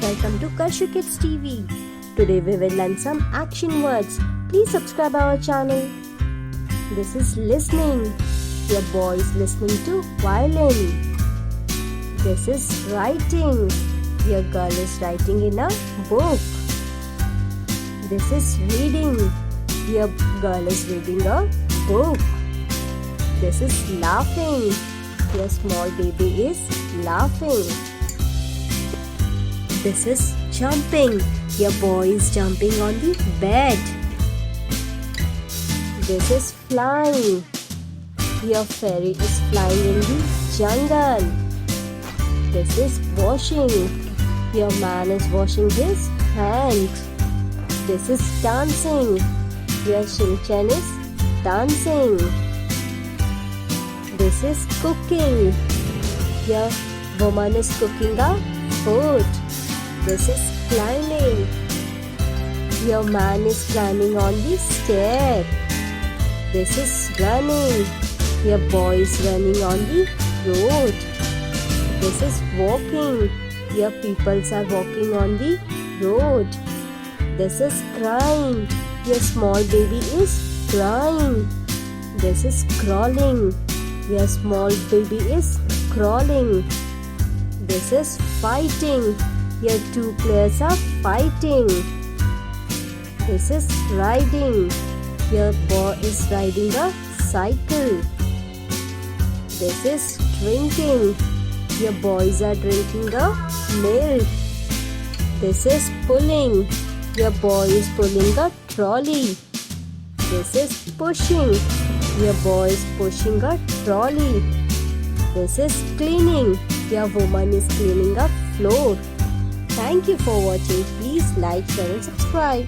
welcome to Kashu Kids TV. Today we will learn some action words. Please subscribe our channel. This is listening. Your boy is listening to violin. This is writing. Your girl is writing in a book. This is reading. Your girl is reading a book. This is laughing. Your small baby is laughing. This is jumping. Your boy is jumping on the bed. This is flying. Your fairy is flying in the jungle. This is washing. Your man is washing his hands. This is dancing. Your Shinchan is dancing. This is cooking. Your woman is cooking a food. This is climbing. Your man is climbing on the stair. This is running. Your boy is running on the road. This is walking. Your peoples are walking on the road. This is crying. Your small baby is crying. This is crawling. Your small baby is crawling. This is fighting. Your two players are fighting. This is riding. Your boy is riding a cycle. This is drinking. Your boys are drinking a milk. This is pulling. Your boy is pulling a trolley. This is pushing. Your boy is pushing a trolley. This is cleaning. Your woman is cleaning a floor. Thank you for watching. Please like, share and subscribe.